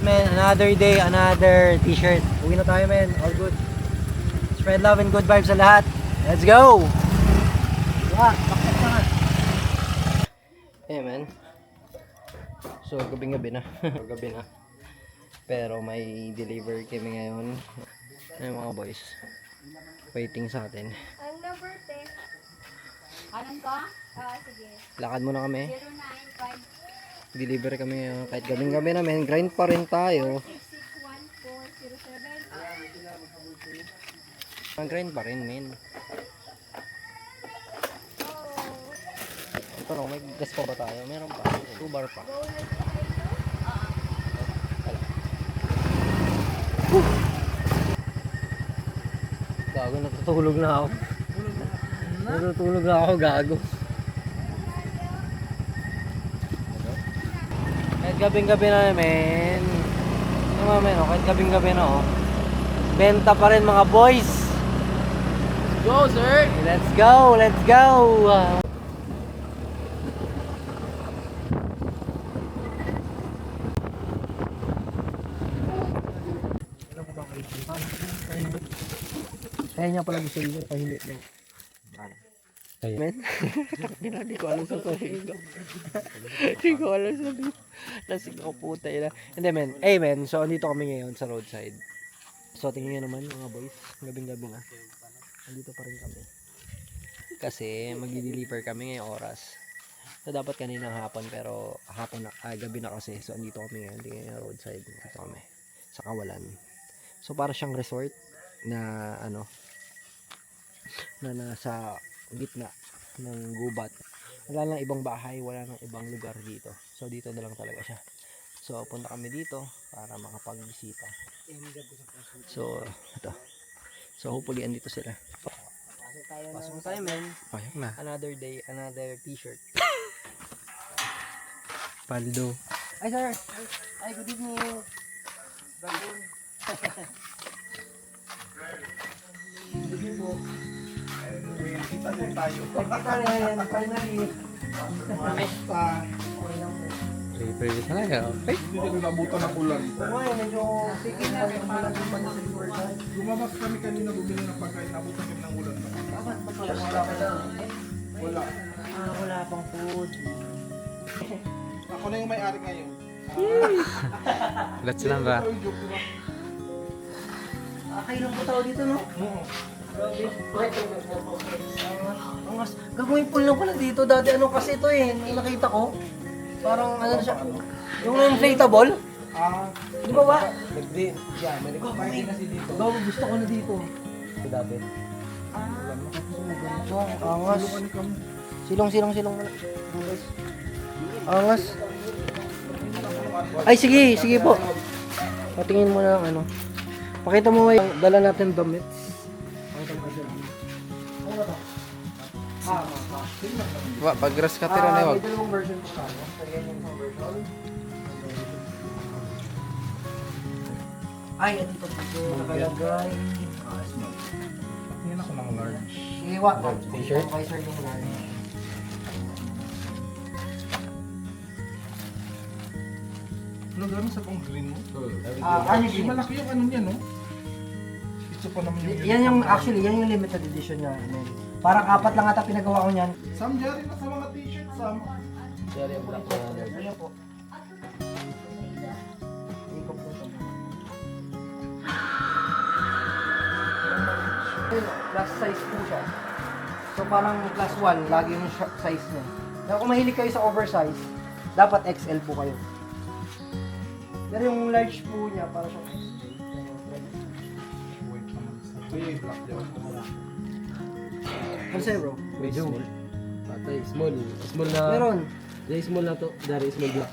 man, another day, another t-shirt. Uwi na tayo, man. All good. Spread love and good vibes sa lahat. Let's go! Bakit na nga? Hey, man. So, gabing-gabi na. Gabi na. Pero may deliver kami ngayon. Ay, mga boys. Waiting sa atin. Ang number 10. Anong ka? Sige. Lakad muna kami. 095 Deliver kami ngayon. Kahit gabing-gabi namin. Grind pa rin tayo. 661407. Mag-grind pa rin, men. Ito no, may gas pa ba tayo? Meron pa. 2 bar pa. Gago, natutulog na ako. Natutulog na ako, gago. Kahit gabing-gabi na namin. Ano namin, oh, kahit gabing-gabi na, oh. Benta pa rin mga boys. Go, sir! Let's go, let's go. Kaya niya pala gusto nyo, pahili daw. Men? Hindi ko alam sasabihin ko. Hindi ko alam sasabihin. Lasig ako puta yun. Hindi men, hey men, so andito kami ngayon sa roadside. So tingnan nyo naman mga boys, gabing-gabi na. Andito pa rin kami. Kasi magdi-deliver kami ngayong oras. So dapat kaninang hapon pero hapon na, gabi na kasi. So andito kami ngayon, hindi ngayon roadside. Dito kami sa Kawalan. So para siyang resort na ano, na nasa gitna ng gubat. Wala lang ibang bahay, wala nang ibang lugar dito. So dito na lang talaga siya. So punta kami dito para makapagbisita. So ito. So hopefully andito sila. Pasok tayo men. Payag na. Another day, another t-shirt. Paldo. Ay sir. Ay good evening. Dragon. Kita din tayo. Kita rin, finally. Previous na lang. Okay. Hindi kami nabutan ng ulan. Uy, medyo sikin na yung mga natin sa Riverside. Lumabas kami kanina bumili ng pagkain. Nabutan kami ng ulan. Dapat wala ka lang. Wala. Wala pang food. Ako na yung may-ari ngayon. Let's lang ba? Ito yung joke, diba? Kailan po tao dito, no? Oo. Angas. Gagawin pool lang pala dito. Dati ano kasi ito eh. Yung nakita ko. Parang ano na siya. Yung inflatable. Di ba ba? Hindi. Yeah, may nagpapahingin kasi dito. Gago, gusto ko na dito. Ito dati. Ganito. Angas. Silong. Guys. Angas. Ay, sige po. Patingin mo na ang ano. Pakita mo yung dala natin damit. Pakita mo kasi. Ano ba ito? Pag-grass ka tira na may dalawang version po sa ano. So, yan yung isang version. Ay, andito po ito. Nakalagay. Tingnan ako ng large. Iwa. T-shirt? Okay, sir, yung large. Ano gano'n sa pang green mo? Ano Kasi yun? malaki yung ano niya, no? Ito pa naman yung... Yan yung, actually, yan yung limited edition niya. Parang 4 lang ata pinagawa ko niyan. Sam, Jerry na sa mga t-shirt, Sam. Jerry ang black na. Yan po. Ikot po ito. Plus size po siya. So parang plus 1, lagi yung size niya. Kaya kung mahilig kayo sa oversize, dapat XL po kayo. Pero yung large po niya, para siyang XL. Ito yung black dyan. Ano sa'yo bro? Medium. Patay. Small. Small na. Meron. Yung small na to. Dari small black.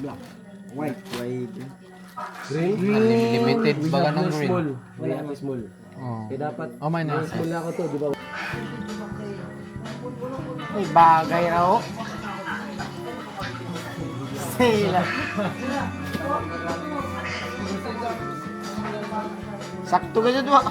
Black. White. Green? Unlimited We baga have ng no green. small. We have small. Oh. Kaya dapat. Oh, may may nasa. small na ako to, di ba? May bagay raw. Sila. Sakto ka dyan ba?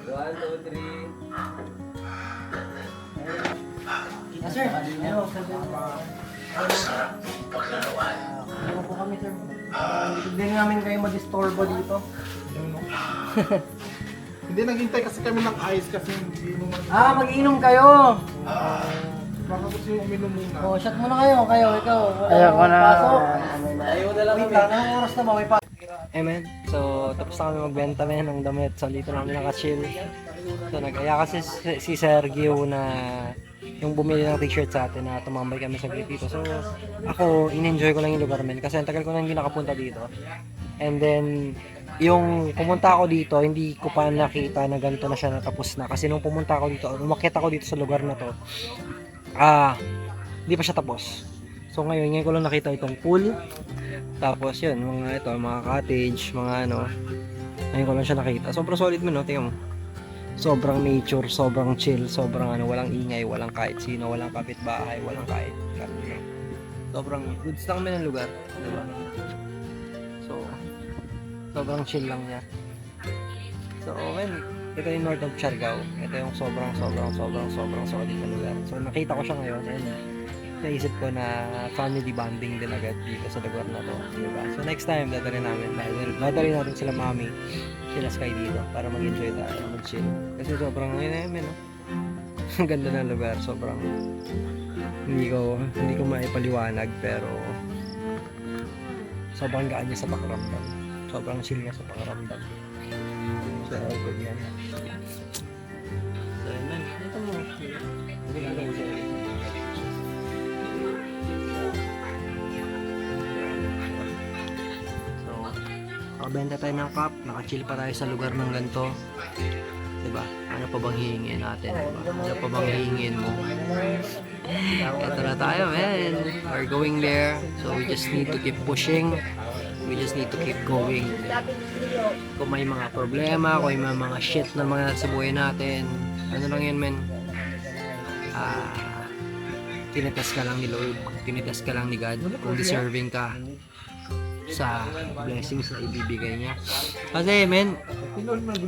1, 2, 3. Sir, ano po kami, sir. Hindi namin kayo madistorbo dito. Yun, no? Hindi, naghintay kasi kami ng ice kasi hindi naman. Mag-inom kayo. Baka gusto yung uminom muna. Shot muna kayo, ikaw. Ayoko na. Pasok. Ayaw na lang Wait kami. lang, anong oras na ba? May pa. Men. So, tapos na kami magbenta ng damit. So, dito na kami naka-chill. So, nag-aya kasi si Sergio na yung bumili ng t-shirt sa atin na tumambay kami sa dito. So, ako, in-enjoy ko lang yung lugar, men. Kasi ang tagal ko na hindi nakapunta dito. And then, yung pumunta ako dito, hindi ko pa nakita na ganito na siya natapos na. Kasi nung pumunta ako dito, umakyat ako dito sa lugar na to, hindi pa siya tapos. So ngayon ko lang nakita itong pool. Tapos yun, mga cottage, mga ano. Ngayon ko lang siya nakita. Sobrang solid mo, no? Tingnan mo. Sobrang nature, sobrang chill, sobrang walang ingay, walang kahit sino, walang kapitbahay, walang kahit kanino. Sobrang goods lang kami ng lugar, di ba? So, sobrang chill lang niya. So, ito yung North of Siargao. Ito yung sobrang solid na lugar. So, nakita ko siya ngayon and naisip ko na family bonding din agad dito sa lugar na to. Diba? So, next time, dadalhin natin sila mami, sila Sky dito para mag-enjoy tayo, mag-chill. Kasi sobrang, no? Ang ganda ng lugar. Sobrang, hindi ko maipaliwanag pero sobrang gaan niya sa pakiramdam. Sobrang chill niya sa pakiramdam. So, good yan. So, man, ito mo. Hindi ka lang siya. So, nakabenta tayo ng cup. Naka-chill pa tayo sa lugar ng ganito. Diba? Ano pa bang hihingin natin? Diba? Ano pa bang hihingin mo? Ito na tayo, man. We're going there. So, we just need to keep pushing. We just need to keep going. Kung may mga problema, kung may mga shit na mga sa buhay natin, ano lang yan, men? Tinitest ka lang ni Lord, tinitest ka lang ni God kung deserving ka sa blessings na ibibigay niya. Kasi, men,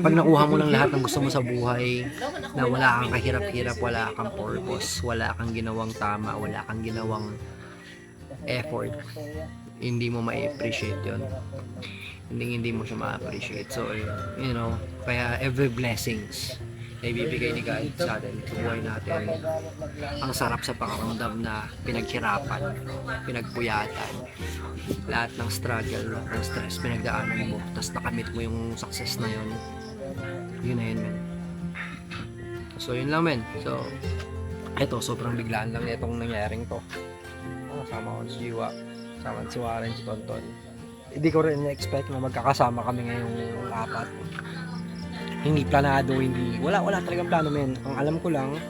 pag nakuha mo lang lahat ng gusto mo sa buhay, na wala kang kahirap-hirap, wala kang purpose, wala kang ginawang tama, wala kang ginawang effort, hindi mo ma-appreciate yun. Hindi mo siya ma-appreciate. So, you know, kaya every blessings na ibibigay ni God sa atin, sa buhay natin, ang sarap sa pakiramdam na pinaghirapan, pinagpuyatan, lahat ng struggle, ng stress, pinagdaanan mo, tapos nakamit mo yung success na yun. Yun na yun, men. So, yun lang, men. So, eto, sobrang biglaan lang itong nangyaring to. Kasama ko si Jiwa, kasama si Warren, si Tonton. Hindi ko rin na-expect na magkakasama kami ngayong apat. Hindi planado, wala talagang plano, men. Ang alam ko lang,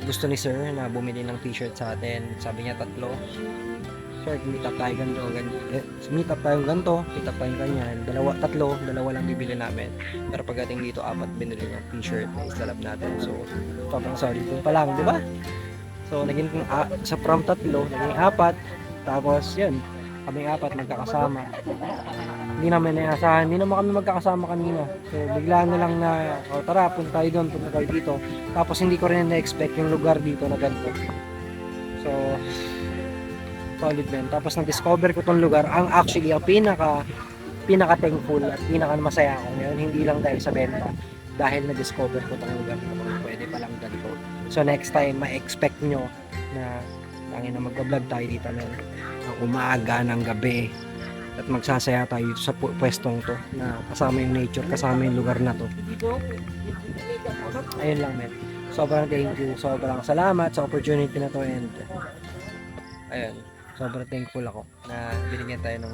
gusto ni Sir na bumili ng t-shirt sa atin. Sabi niya 3. Sir, meet up tayo ganito, meet up tayo ganyan. 2, 3, dalawa lang bibili namin. Pero pagdating dito, 4 binili niya t-shirt na isalab natin. So, sobrang sorry po pa lang, di ba? So, naging sa from 3, naging 4. Tapos, yun, kaming 4 magkakasama. Hindi namin naasahan, hindi naman kami magkakasama kanina. So, bigla na lang na, tara, punta tayo doon, punta tayo dito. Tapos, hindi ko rin na-expect yung lugar dito na ganito. So, solid, men. Tapos, na-discover ko tong lugar. Ang actually, ang pinaka-thankful at pinaka-masaya ako ngayon, hindi lang dahil sa benta. Dahil na-discover ko tong lugar na pwede palang ganito. So, next time, ma-expect nyo na tangin na mag-vlog tayo dito ng umaga, ng gabi, at magsasaya tayo dito sa pwestong to na kasama yung nature, kasama yung lugar na to. Ayun lang, men. Sobrang thank you, sobrang salamat sa opportunity na to, and ayun, sobrang thankful ako na binigyan tayo ng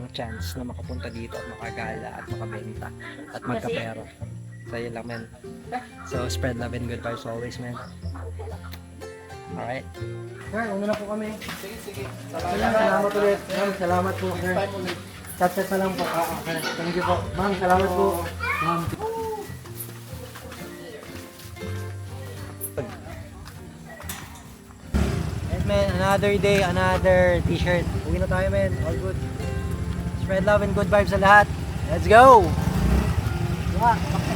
chance na makapunta dito at makagala at makabenta at magkapera. So ayun lang, men. So spread love and good vibes always, man. Alright. Sir, una na po kami. Sige. Salamat ulit. Ma'am, salamat po, sir. Chat na lang po. Okay. Thank you po. Ma'am, salamat po. Ma'am. Yes, man. Another day, another t-shirt. Uwi na tayo, man. All good. Spread love and good vibes sa lahat. Let's go! Yeah.